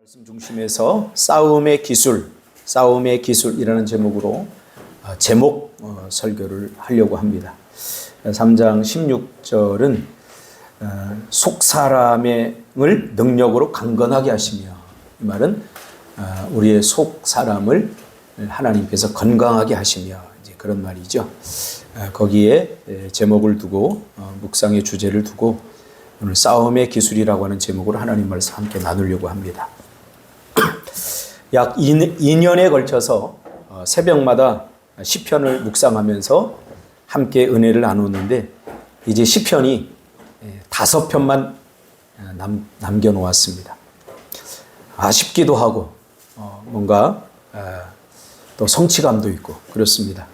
말씀 중심에서 싸움의 기술이라는 제목으로 제목 설교를 하려고 합니다. 3장 16절은 속 사람을 능력으로 강건하게 하시며, 이 말은 우리의 속 사람을 하나님께서 건강하게 하시며, 이제 그런 말이죠. 거기에 제목을 두고 묵상의 주제를 두고 오늘 싸움의 기술이라고 하는 제목으로 하나님 말씀 함께 나누려고 합니다. 약 2년에 걸쳐서 새벽마다 시편을 묵상하면서 함께 은혜를 나누는데, 이제 시편이 5편만 남겨놓았습니다. 아쉽기도 하고 뭔가 또 성취감도 있고 그렇습니다.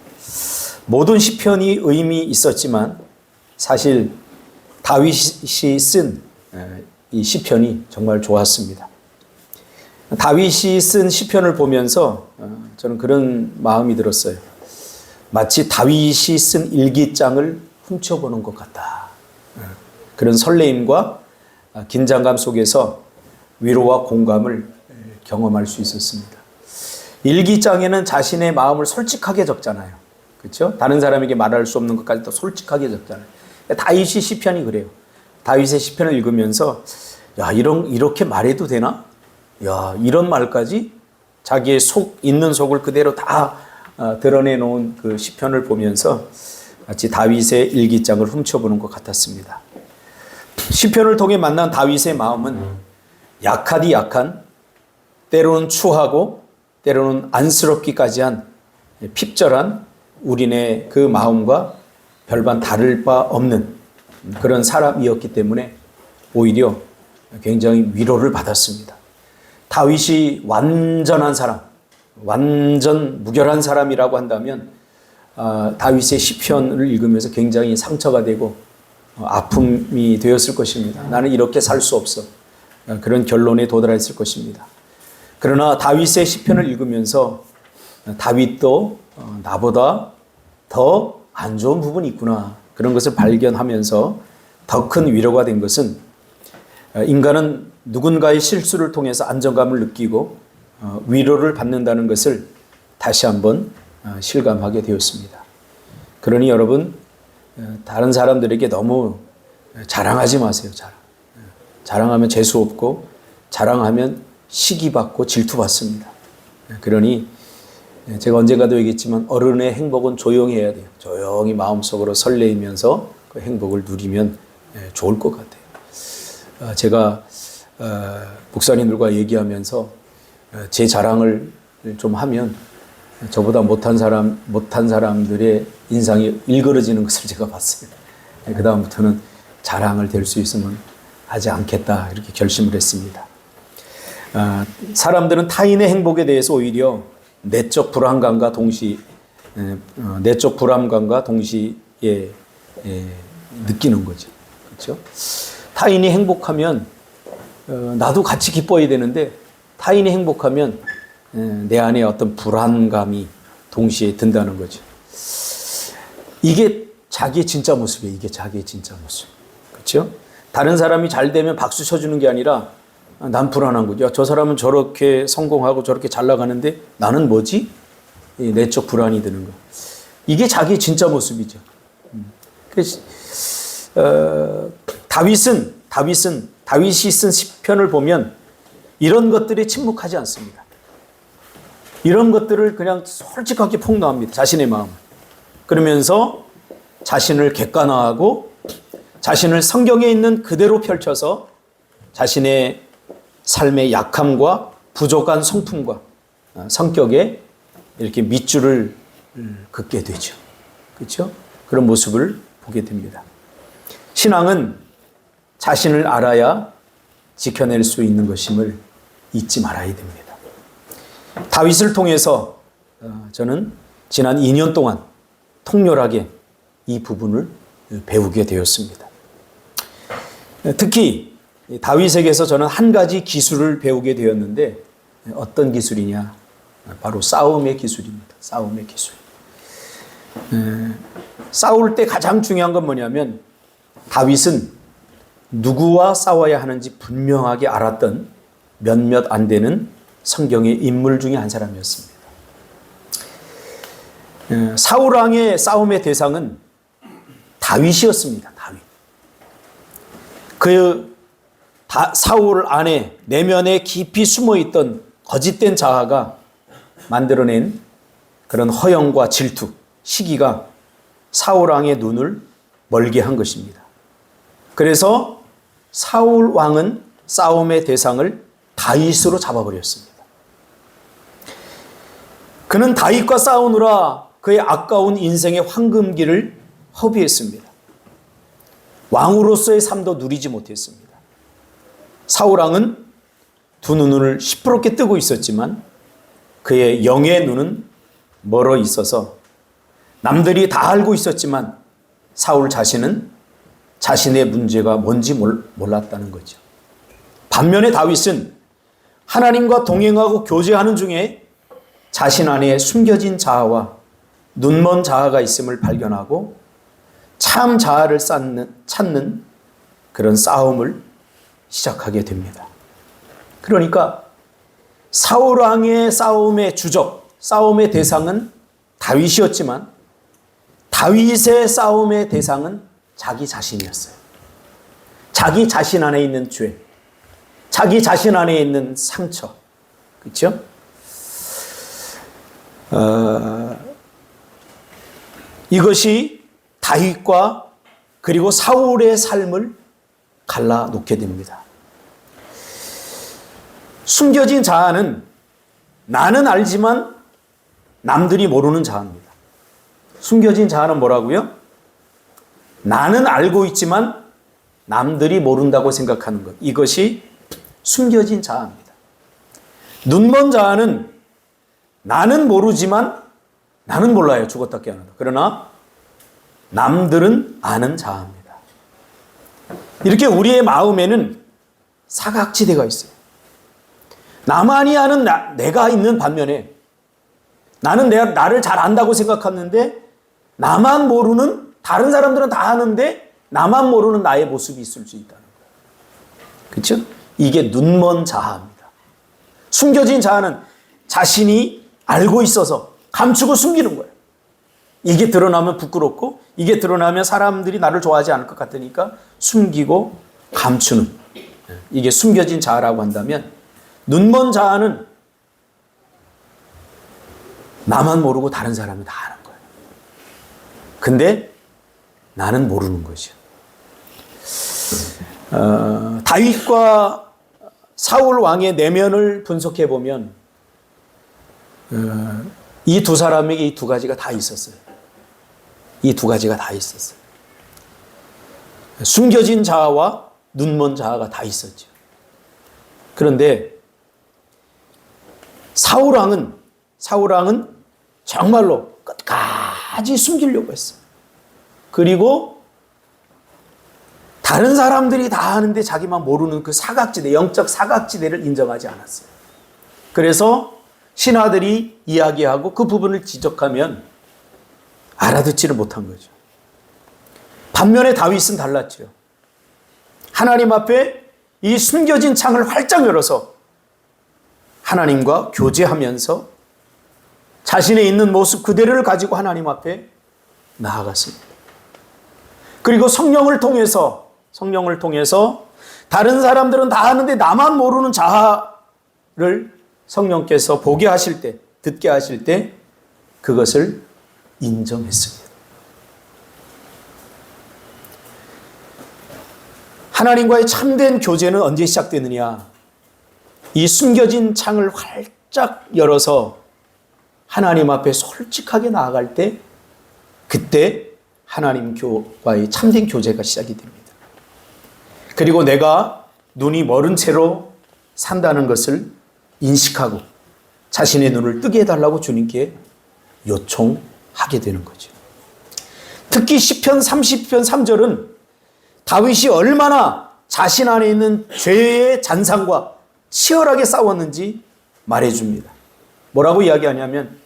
모든 시편이 의미 있었지만 사실 다윗이 쓴 이 시편이 정말 좋았습니다. 다윗이 쓴 시편을 보면서 저는 그런 마음이 들었어요. 마치 다윗이 쓴 일기장을 훔쳐보는 것 같다. 그런 설레임과 긴장감 속에서 위로와 공감을 경험할 수 있었습니다. 일기장에는 자신의 마음을 솔직하게 적잖아요. 그렇죠? 다른 사람에게 말할 수 없는 것까지 또 솔직하게 적잖아요. 다윗이 시편이 그래요. 다윗의 시편을 읽으면서 이렇게 말해도 되나? 이런 말까지 자기의 있는 속을 그대로 다 드러내놓은 그 시편을 보면서 마치 다윗의 일기장을 훔쳐보는 것 같았습니다. 시편을 통해 만난 다윗의 마음은 약하디 약한, 때로는 추하고 때로는 안쓰럽기까지 한 핍절한 우리네 그 마음과 별반 다를 바 없는 그런 사람이었기 때문에 오히려 굉장히 위로를 받았습니다. 다윗이 완전한 사람, 완전 무결한 사람이라고 한다면 다윗의 시편을 읽으면서 굉장히 상처가 되고 아픔이 되었을 것입니다. 나는 이렇게 살 수 없어. 그런 결론에 도달했을 것입니다. 그러나 다윗의 시편을 읽으면서 다윗도 나보다 더 안 좋은 부분이 있구나, 그런 것을 발견하면서 더 큰 위로가 된 것은, 인간은 누군가의 실수를 통해서 안정감을 느끼고 위로를 받는다는 것을 다시 한번 실감하게 되었습니다. 그러니 여러분, 다른 사람들에게 너무 자랑하지 마세요. 자랑하면 재수 없고 자랑하면 시기받고 질투받습니다. 그러니 제가 언젠가도 얘기했지만 어른의 행복은 조용히 해야 돼요. 조용히 마음속으로 설레이면서 그 행복을 누리면 좋을 것 같아요. 제가 목사님들과 얘기하면서 제 자랑을 좀 하면 저보다 못한 사람들의 인상이 일그러지는 것을 제가 봤습니다. 그 다음부터는 자랑을 될 수 있으면 하지 않겠다, 이렇게 결심을 했습니다. 사람들은 타인의 행복에 대해서 오히려 내적 불안감과 동시에 느끼는 거죠. 그렇죠? 타인이 행복하면 나도 같이 기뻐야 되는데, 타인이 행복하면 내 안에 어떤 불안감이 동시에 든다는 거죠. 이게 자기의 진짜 모습이에요. 이게 자기의 진짜 모습. 그렇죠? 다른 사람이 잘 되면 박수 쳐주는 게 아니라 난 불안한 거죠. 저 사람은 저렇게 성공하고 저렇게 잘 나가는데 나는 뭐지? 내적 불안이 드는 거. 이게 자기의 진짜 모습이죠. 그래서 다윗이 쓴 시편을 보면 이런 것들에 침묵하지 않습니다. 이런 것들을 그냥 솔직하게 폭로합니다. 자신의 마음. 그러면서 자신을 객관화하고 자신을 성경에 있는 그대로 펼쳐서 자신의 삶의 약함과 부족한 성품과 성격에 이렇게 밑줄을 긋게 되죠. 그렇죠? 그런 모습을 보게 됩니다. 신앙은 자신을 알아야 지켜낼 수 있는 것임을 잊지 말아야 됩니다. 다윗을 통해서 저는 지난 2년 동안 통렬하게 이 부분을 배우게 되었습니다. 특히 다윗에게서 저는 한 가지 기술을 배우게 되었는데, 어떤 기술이냐? 바로 싸움의 기술입니다. 싸움의 기술. 싸울 때 가장 중요한 건 뭐냐면, 다윗은 누구와 싸워야 하는지 분명하게 알았던 몇몇 안 되는 성경의 인물 중에 한 사람이었습니다. 사울 왕의 싸움의 대상은 다윗이었습니다. 다윗. 사울 안에 내면에 깊이 숨어있던 거짓된 자아가 만들어낸 그런 허영과 질투, 시기가 사울 왕의 눈을 멀게 한 것입니다. 그래서 사울 왕은 싸움의 대상을 다윗으로 잡아버렸습니다. 그는 다윗과 싸우느라 그의 아까운 인생의 황금기를 허비했습니다. 왕으로서의 삶도 누리지 못했습니다. 사울 왕은 두 눈을 시퍼렇게 뜨고 있었지만 그의 영의 눈은 멀어 있어서 남들이 다 알고 있었지만 사울 자신은 자신의 문제가 뭔지 몰랐다는 거죠. 반면에 다윗은 하나님과 동행하고 교제하는 중에 자신 안에 숨겨진 자아와 눈먼 자아가 있음을 발견하고 참 자아를 찾는 그런 싸움을 시작하게 됩니다. 그러니까 사울 왕의 싸움의 주적, 싸움의 대상은 다윗이었지만 다윗의 싸움의 대상은 자기 자신이었어요. 자기 자신 안에 있는 죄, 자기 자신 안에 있는 상처, 그렇죠? 이것이 다윗과 그리고 사울의 삶을 갈라놓게 됩니다. 숨겨진 자아는 나는 알지만 남들이 모르는 자아입니다. 숨겨진 자아는 뭐라고요? 나는 알고 있지만 남들이 모른다고 생각하는 것. 이것이 숨겨진 자아입니다. 눈먼 자아는 나는 모르지만 나는 몰라요. 죽었다 깨어나다. 그러나 남들은 아는 자아입니다. 이렇게 우리의 마음에는 사각지대가 있어요. 나만이 아는 내가 있는 반면에 나는 나를 잘 안다고 생각하는데 나만 모르는 다른 사람들은 다 아는데 나만 모르는 나의 모습이 있을 수 있다는 거예요. 그렇죠? 이게 눈먼 자아입니다. 숨겨진 자아는 자신이 알고 있어서 감추고 숨기는 거예요. 이게 드러나면 부끄럽고 이게 드러나면 사람들이 나를 좋아하지 않을 것 같으니까 숨기고 감추는, 이게 숨겨진 자아라고 한다면, 눈먼 자아는 나만 모르고 다른 사람이 다 아는 거예요. 근데 나는 모르는 거죠. 다윗과 사울 왕의 내면을 분석해 보면 이 두 사람에게 이 두 가지가 다 있었어요. 이 두 가지가 다 있었어요. 숨겨진 자아와 눈먼 자아가 다 있었죠. 그런데 사울 왕은 정말로 끝까지 숨기려고 했어요. 그리고 다른 사람들이 다 아는데 자기만 모르는 그 사각지대, 영적 사각지대를 인정하지 않았어요. 그래서 신하들이 이야기하고 그 부분을 지적하면 알아듣지를 못한 거죠. 반면에 다윗은 달랐죠. 하나님 앞에 이 숨겨진 창을 활짝 열어서 하나님과 교제하면서 자신의 있는 모습 그대로를 가지고 하나님 앞에 나아갔습니다. 그리고 성령을 통해서 다른 사람들은 다 아는데 나만 모르는 자아를 성령께서 보게 하실 때, 듣게 하실 때 그것을 인정했습니다. 하나님과의 참된 교제는 언제 시작되느냐? 이 숨겨진 창을 활짝 열어서 하나님 앞에 솔직하게 나아갈 때, 그때 하나님과의 참된 교제가 시작이 됩니다. 그리고 내가 눈이 멀은 채로 산다는 것을 인식하고 자신의 눈을 뜨게 해달라고 주님께 요청하게 되는 거죠. 특히 시편 30편 3절은 다윗이 얼마나 자신 안에 있는 죄의 잔상과 치열하게 싸웠는지 말해줍니다. 뭐라고 이야기하냐면,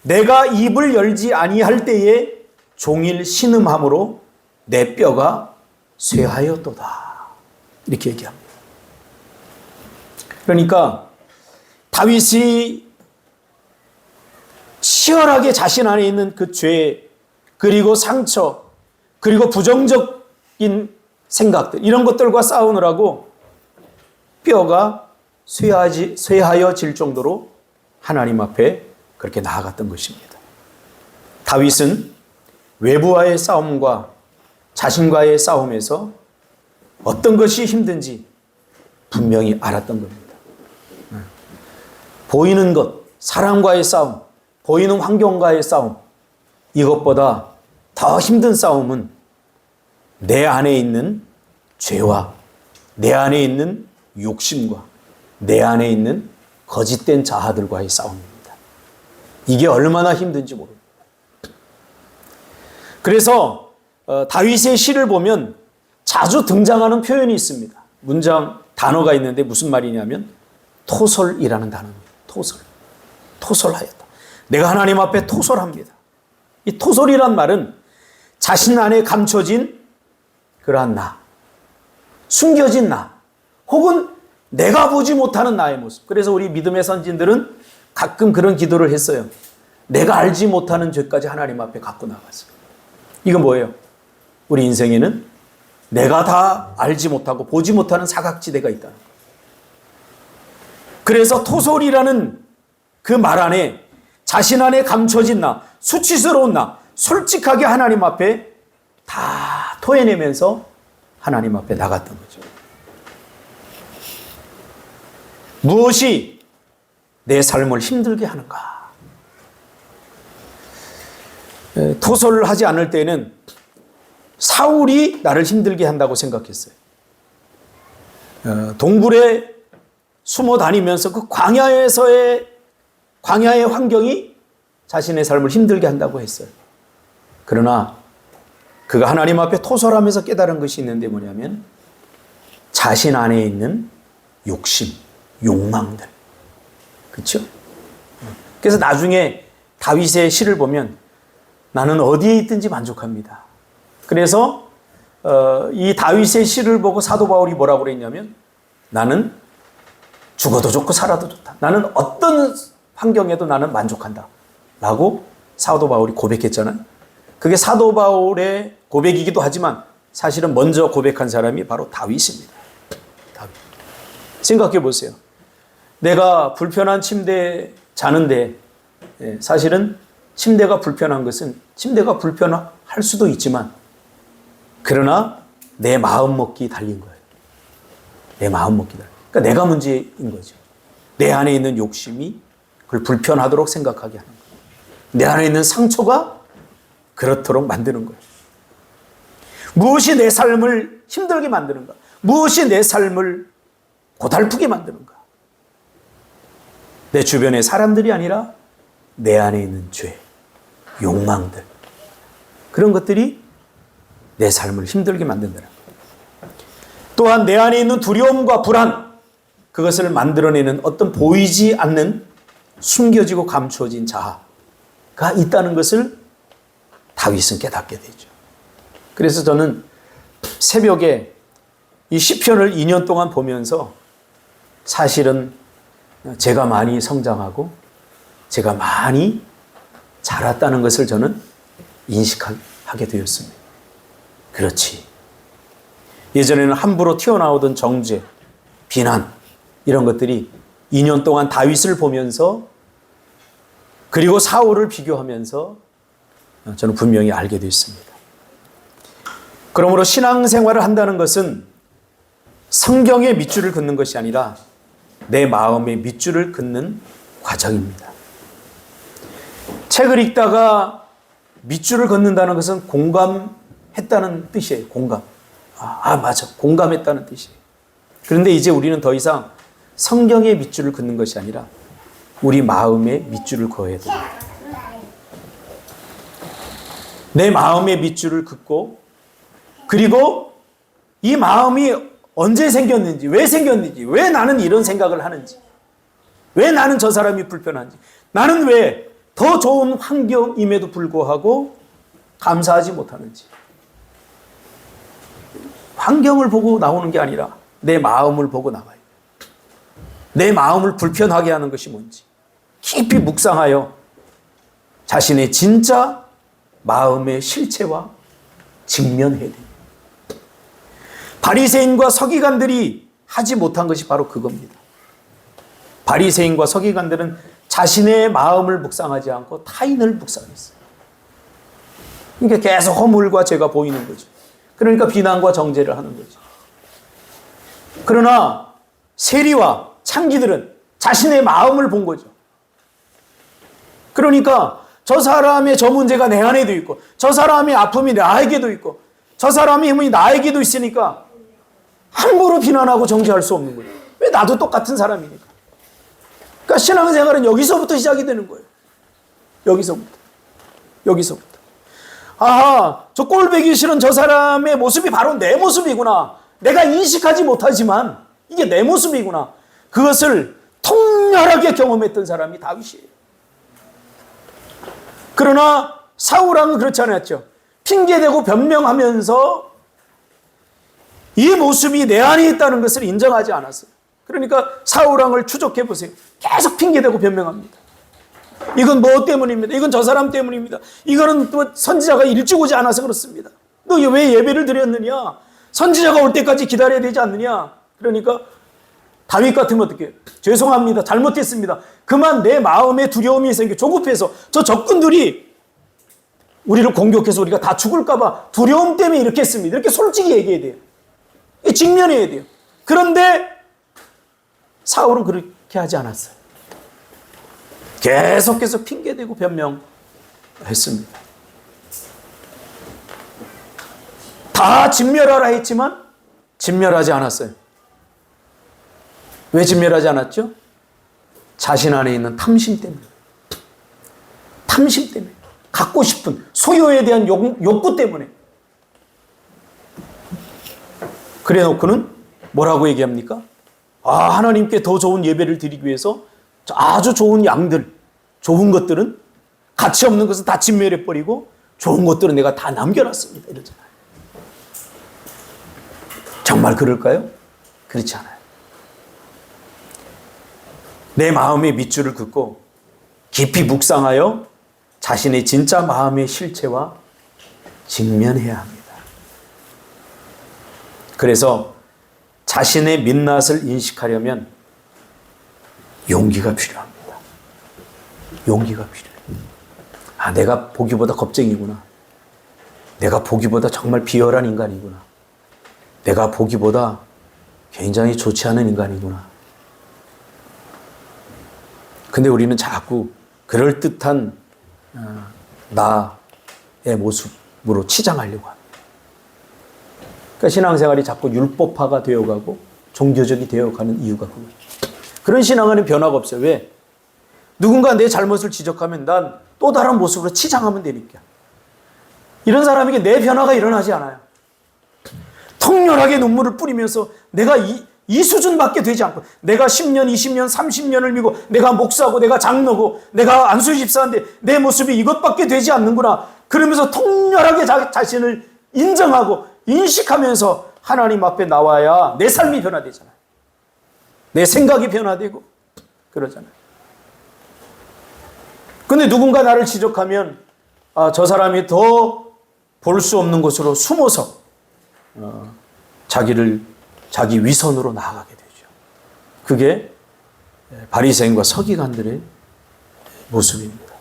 내가 입을 열지 아니할 때에 종일 신음함으로 내 뼈가 쇠하였도다. 이렇게 얘기합니다. 그러니까 다윗이 치열하게 자신 안에 있는 그 죄, 그리고 상처, 그리고 부정적인 생각들, 이런 것들과 싸우느라고 뼈가 쇠하여질 정도로 하나님 앞에 그렇게 나아갔던 것입니다. 다윗은 외부와의 싸움과 자신과의 싸움에서 어떤 것이 힘든지 분명히 알았던 겁니다. 보이는 것, 사람과의 싸움, 보이는 환경과의 싸움, 이것보다 더 힘든 싸움은 내 안에 있는 죄와 내 안에 있는 욕심과 내 안에 있는 거짓된 자아들과의 싸움입니다. 이게 얼마나 힘든지 모릅니다. 그래서 다윗의 시를 보면 자주 등장하는 표현이 있습니다. 문장, 단어가 있는데 무슨 말이냐면 토설이라는 단어입니다. 토설하였다. 내가 하나님 앞에 토설합니다. 이 토설이란 말은 자신 안에 감춰진 그러한 나, 숨겨진 나, 혹은 내가 보지 못하는 나의 모습. 그래서 우리 믿음의 선진들은 가끔 그런 기도를 했어요. 내가 알지 못하는 죄까지 하나님 앞에 갖고 나갔어요. 이건 뭐예요? 우리 인생에는 내가 다 알지 못하고 보지 못하는 사각지대가 있다는 거예요. 그래서 토솔이라는 그 말 안에 자신 안에 감춰진 나, 수치스러운 나, 솔직하게 하나님 앞에 다 토해내면서 하나님 앞에 나갔던 거죠. 무엇이 내 삶을 힘들게 하는가? 토설을 하지 않을 때는 사울이 나를 힘들게 한다고 생각했어요. 동굴에 숨어 다니면서 그 광야의 환경이 자신의 삶을 힘들게 한다고 했어요. 그러나 그가 하나님 앞에 토설하면서 깨달은 것이 있는데 뭐냐면 자신 안에 있는 욕심, 욕망들. 그렇죠? 그래서 나중에 다윗의 시를 보면 나는 어디에 있든지 만족합니다. 그래서 이 다윗의 시를 보고 사도 바울이 뭐라고 그랬냐면 나는 죽어도 좋고 살아도 좋다. 나는 어떤 환경에도 나는 만족한다. 라고 사도 바울이 고백했잖아요. 그게 사도 바울의 고백이기도 하지만 사실은 먼저 고백한 사람이 바로 다윗입니다. 다윗. 생각해 보세요. 내가 불편한 침대에 자는데 사실은 침대가 불편한 것은 침대가 불편할 수도 있지만 그러나 내 마음 먹기 달린 거예요. 내 마음 먹기 달린. 그러니까 내가 문제인 거죠. 내 안에 있는 욕심이 그걸 불편하도록 생각하게 하는 거예요. 내 안에 있는 상처가 그렇도록 만드는 거예요. 무엇이 내 삶을 힘들게 만드는가? 무엇이 내 삶을 고달프게 만드는가? 내 주변의 사람들이 아니라 내 안에 있는 죄, 욕망들, 그런 것들이 내 삶을 힘들게 만든다는 거예요. 또한 내 안에 있는 두려움과 불안, 그것을 만들어내는 어떤 보이지 않는 숨겨지고 감추어진 자아가 있다는 것을 다윗은 깨닫게 되죠. 그래서 저는 새벽에 이 시편을 2년 동안 보면서 사실은 제가 많이 성장하고 제가 많이 자랐다는 것을 저는 인식하게 되었습니다. 그렇지. 예전에는 함부로 튀어나오던 정죄, 비난, 이런 것들이 2년 동안 다윗을 보면서 그리고 사울을 비교하면서 저는 분명히 알게 되었습니다. 그러므로 신앙생활을 한다는 것은 성경의 밑줄을 긋는 것이 아니라 내 마음의 밑줄을 긋는 과정입니다. 책을 읽다가 밑줄을 긋는다는 것은 공감했다는 뜻이에요. 공감. 맞아. 공감했다는 뜻이에요. 그런데 이제 우리는 더 이상 성경의 밑줄을 긋는 것이 아니라 우리 마음의 밑줄을 그어야 됩니다. 내 마음의 밑줄을 긋고 그리고 이 마음이 언제 생겼는지, 왜 생겼는지, 왜 나는 이런 생각을 하는지, 왜 나는 저 사람이 불편한지, 나는 왜 더 좋은 환경임에도 불구하고 감사하지 못하는지. 환경을 보고 나오는 게 아니라 내 마음을 보고 나와요. 내 마음을 불편하게 하는 것이 뭔지 깊이 묵상하여 자신의 진짜 마음의 실체와 직면해야 됩니다. 바리새인과 서기관들이 하지 못한 것이 바로 그겁니다. 바리새인과 서기관들은 자신의 마음을 묵상하지 않고 타인을 묵상했어요. 그러니까 계속 허물과 죄가 보이는 거죠. 그러니까 비난과 정죄를 하는 거죠. 그러나 세리와 창기들은 자신의 마음을 본 거죠. 그러니까 저 사람의 저 문제가 내 안에도 있고, 저 사람의 아픔이 나에게도 있고, 저 사람의 힘이 나에게도 있으니까 함부로 비난하고 정죄할 수 없는 거예요. 왜? 나도 똑같은 사람이니까. 그러니까 신앙생활은 여기서부터 시작이 되는 거예요. 여기서부터. 아하, 저 꼴보기 싫은 저 사람의 모습이 바로 내 모습이구나. 내가 인식하지 못하지만 이게 내 모습이구나. 그것을 통렬하게 경험했던 사람이 다윗이에요. 그러나 사울왕은 그렇지 않았죠. 핑계대고 변명하면서 이 모습이 내 안에 있다는 것을 인정하지 않았어요. 그러니까 사울왕을 추적해 보세요. 계속 핑계대고 변명합니다. 이건 뭐 때문입니다. 이건 저 사람 때문입니다. 이거는 또 선지자가 일찍 오지 않아서 그렇습니다. 너 왜 예배를 드렸느냐? 선지자가 올 때까지 기다려야 되지 않느냐? 그러니까 다윗 같으면 어떻게 해요? 죄송합니다. 잘못했습니다. 그만 내 마음에 두려움이 생겨 조급해서 저 적군들이 우리를 공격해서 우리가 다 죽을까 봐 두려움 때문에 이렇게 했습니다. 이렇게 솔직히 얘기해야 돼요. 직면해야 돼요. 그런데 사울은 그렇게 하지 않았어요. 계속해서 핑계대고 변명했습니다. 다 진멸하라 했지만 진멸하지 않았어요. 왜 진멸하지 않았죠? 자신 안에 있는 탐심 때문에. 탐심 때문에. 갖고 싶은 소유에 대한 욕구 때문에. 그래 놓고는 뭐라고 얘기합니까? 하나님께 더 좋은 예배를 드리기 위해서 아주 좋은 양들, 좋은 것들은 가치 없는 것은 다 진멸해버리고 좋은 것들은 내가 다 남겨놨습니다. 이러잖아요. 정말 그럴까요? 그렇지 않아요. 내 마음의 밑줄을 긋고 깊이 묵상하여 자신의 진짜 마음의 실체와 직면해야 합니다. 그래서 자신의 민낯을 인식하려면 용기가 필요합니다. 용기가 필요해요. 내가 보기보다 겁쟁이구나. 내가 보기보다 정말 비열한 인간이구나. 내가 보기보다 굉장히 좋지 않은 인간이구나. 근데 우리는 자꾸 그럴듯한 나의 모습으로 치장하려고 합니다. 그러니까 신앙생활이 자꾸 율법화가 되어가고 종교적이 되어가는 이유가 그거예요. 그런 신앙에는 변화가 없어요. 왜? 누군가 내 잘못을 지적하면 난 또 다른 모습으로 치장하면 되니까. 이런 사람에게 내 변화가 일어나지 않아요. 통렬하게 눈물을 뿌리면서 내가 이 수준밖에 되지 않고 내가 10년, 20년, 30년을 믿고 내가 목사고 내가 장로고 내가 안수 집사인데 내 모습이 이것밖에 되지 않는구나. 그러면서 통렬하게 자신을 인정하고 인식하면서 하나님 앞에 나와야 내 삶이 변화되잖아요. 내 생각이 변화되고 그러잖아요. 근데 누군가 나를 지적하면 저 사람이 더 볼 수 없는 곳으로 숨어서 자기 위선으로 나아가게 되죠. 그게 바리새인과 서기관들의 모습입니다.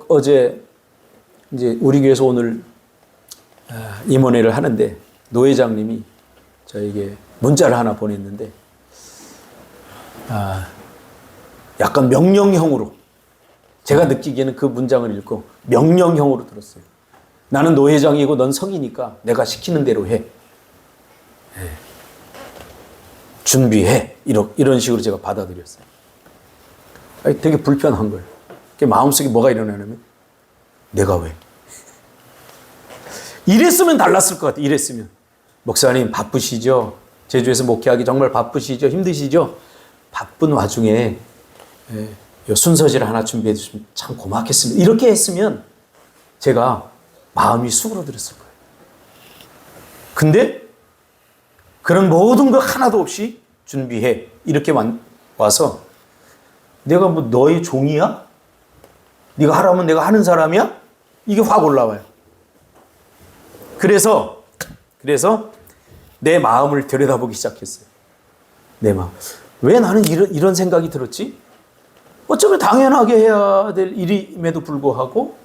어제 이제 우리 교회에서 오늘 임원회를 하는데 노 회장님이 저에게 문자를 하나 보냈는데 약간 명령형으로 제가 느끼기에는 그 문장을 읽고 명령형으로 들었어요. 나는 노 회장이고 넌 성이니까 내가 시키는 대로 해. 준비해. 이런 식으로 제가 받아들였어요. 되게 불편한 거예요. 마음속에 뭐가 일어나냐면 내가 왜? 이랬으면 달랐을 것 같아요. 이랬으면. 목사님 바쁘시죠? 제주에서 목회하기 정말 바쁘시죠? 힘드시죠? 바쁜 와중에 순서지를 하나 준비해 주시면 참 고맙겠습니다. 이렇게 했으면 제가 마음이 수그러들었을 거예요. 근데 그런 모든 거 하나도 없이 준비해. 이렇게 와서 내가 뭐 너의 종이야? 네가 하라면 내가 하는 사람이야? 이게 확 올라와요. 그래서 내 마음을 들여다보기 시작했어요. 내 마음. 왜 나는 이런 생각이 들었지? 어쩌면 당연하게 해야 될 일임에도 불구하고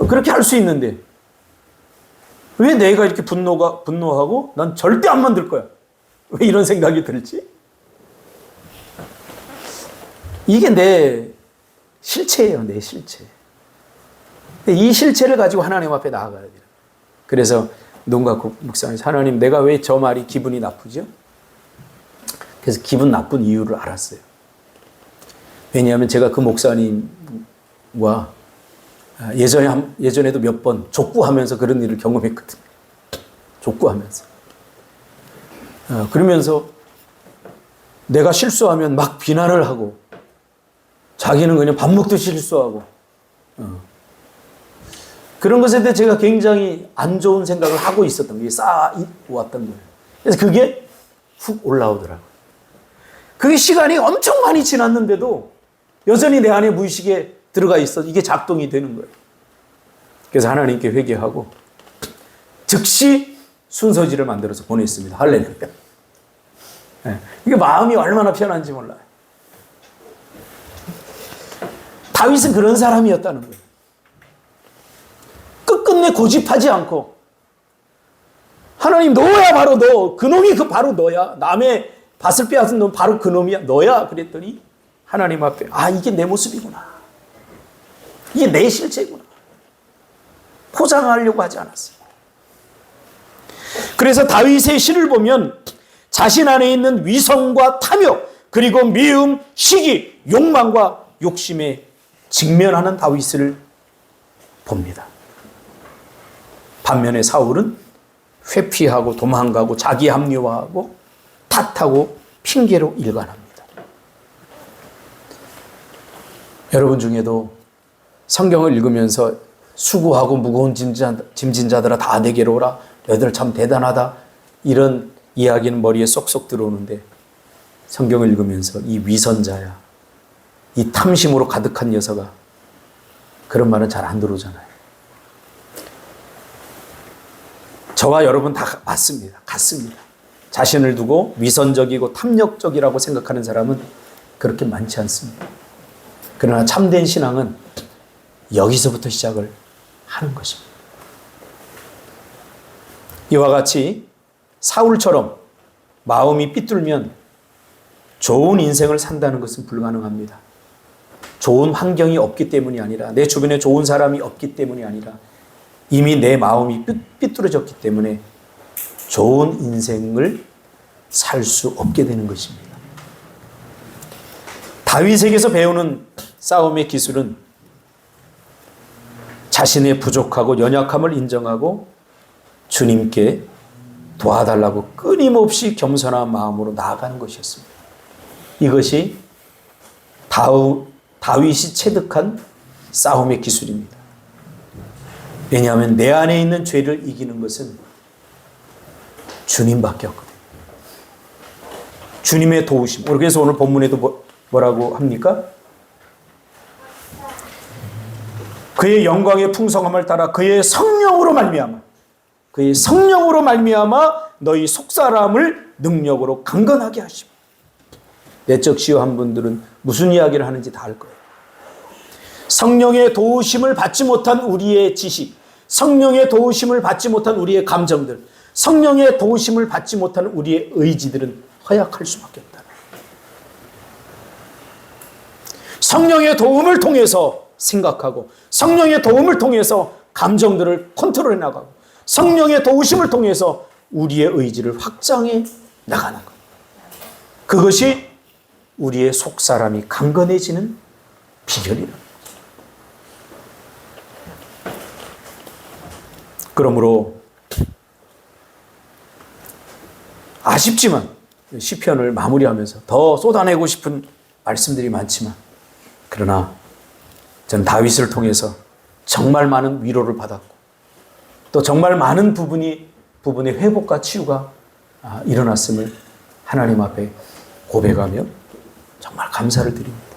그렇게 할 수 있는데 왜 내가 이렇게 분노하고 난 절대 안 만들 거야. 왜 이런 생각이 들지? 이게 내 실체예요. 내 실체. 이 실체를 가지고 하나님 앞에 나아가야 돼요. 그래서 누군가 묵상해서 하나님 내가 왜 저 말이 기분이 나쁘죠? 그래서 기분 나쁜 이유를 알았어요. 왜냐하면 제가 그 목사님과 예전에도 몇 번 족구하면서 그런 일을 경험했거든요. 족구하면서. 그러면서 내가 실수하면 막 비난을 하고 자기는 그냥 밥 먹듯이 실수하고 그런 것에 대해 제가 굉장히 안 좋은 생각을 하고 있었던 거예요. 쌓아왔던 거예요. 그래서 그게 훅 올라오더라고요. 그게 시간이 엄청 많이 지났는데도 여전히 내 안에 무의식에 들어가 있어. 이게 작동이 되는 거예요. 그래서 하나님께 회개하고 즉시 순서지를 만들어서 보냈습니다. 할렐루야. 네. 이게 마음이 얼마나 편한지 몰라요. 다윗은 그런 사람이었다는 거예요. 끝끝내 고집하지 않고 하나님 너야 바로 너. 그놈이 바로 너야. 남의 밭을 빼앗은 놈 바로 그놈이야. 너야. 그랬더니 하나님 앞에 이게 내 모습이구나. 이게 내 실체구나. 포장하려고 하지 않았어요. 그래서 다윗의 시를 보면 자신 안에 있는 위선과 탐욕 그리고 미움, 시기, 욕망과 욕심에 직면하는 다윗을 봅니다. 반면에 사울은 회피하고 도망가고 자기 합리화하고 탓하고 핑계로 일관합니다. 여러분 중에도 성경을 읽으면서 수고하고 무거운 짐진 자들아 다 내게로 오라. 너희들 참 대단하다. 이런 이야기는 머리에 쏙쏙 들어오는데 성경을 읽으면서 이 위선자야, 이 탐심으로 가득한 녀석아, 그런 말은 잘 안 들어오잖아요. 저와 여러분 다 맞습니다. 같습니다. 자신을 두고 위선적이고 탐욕적이라고 생각하는 사람은 그렇게 많지 않습니다. 그러나 참된 신앙은 여기서부터 시작을 하는 것입니다. 이와 같이 사울처럼 마음이 삐뚤면 좋은 인생을 산다는 것은 불가능합니다. 좋은 환경이 없기 때문이 아니라 내 주변에 좋은 사람이 없기 때문이 아니라 이미 내 마음이 삐뚤어졌기 때문에 좋은 인생을 살 수 없게 되는 것입니다. 다윗에게서 배우는 싸움의 기술은 자신의 부족하고 연약함을 인정하고 주님께 도와달라고 끊임없이 겸손한 마음으로 나아가는 것이었습니다. 이것이 다윗이 체득한 싸움의 기술입니다. 왜냐하면 내 안에 있는 죄를 이기는 것은 주님밖에 없거든요. 주님의 도우심. 그래서 오늘 본문에도 뭐라고 합니까? 그의 영광의 풍성함을 따라 그의 성령으로 말미암아 너희 속사람을 능력으로 강건하게 하시고. 내적 시효한 분들은 무슨 이야기를 하는지 다 알 거예요. 성령의 도우심을 받지 못한 우리의 지식, 성령의 도우심을 받지 못한 우리의 감정들, 성령의 도우심을 받지 못한 우리의 의지들은 허약할 수밖에 없다. 성령의 도움을 통해서 생각하고 성령의 도움을 통해서 감정들을 컨트롤해 나가고 성령의 도우심을 통해서 우리의 의지를 확장해 나가는 것. 그것이 우리의 속사람이 강건해지는 비결이다. 그러므로 아쉽지만 시편을 마무리하면서 더 쏟아내고 싶은 말씀들이 많지만 그러나 전 다윗을 통해서 정말 많은 위로를 받았고 또 정말 많은 부분의 회복과 치유가 일어났음을 하나님 앞에 고백하며 정말 감사를 드립니다.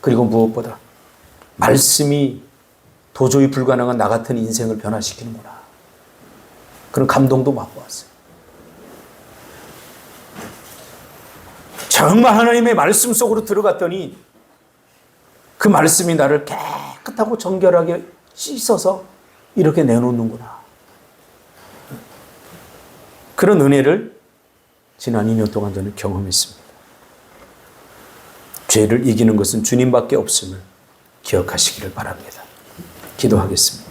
그리고 무엇보다 말씀이 도저히 불가능한 나 같은 인생을 변화시키는구나. 그런 감동도 맛보았어요. 정말 하나님의 말씀 속으로 들어갔더니 그 말씀이 나를 깨끗하고 정결하게 씻어서 이렇게 내놓는구나. 그런 은혜를 지난 2년 동안 저는 경험했습니다. 죄를 이기는 것은 주님밖에 없음을 기억하시기를 바랍니다. 기도하겠습니다.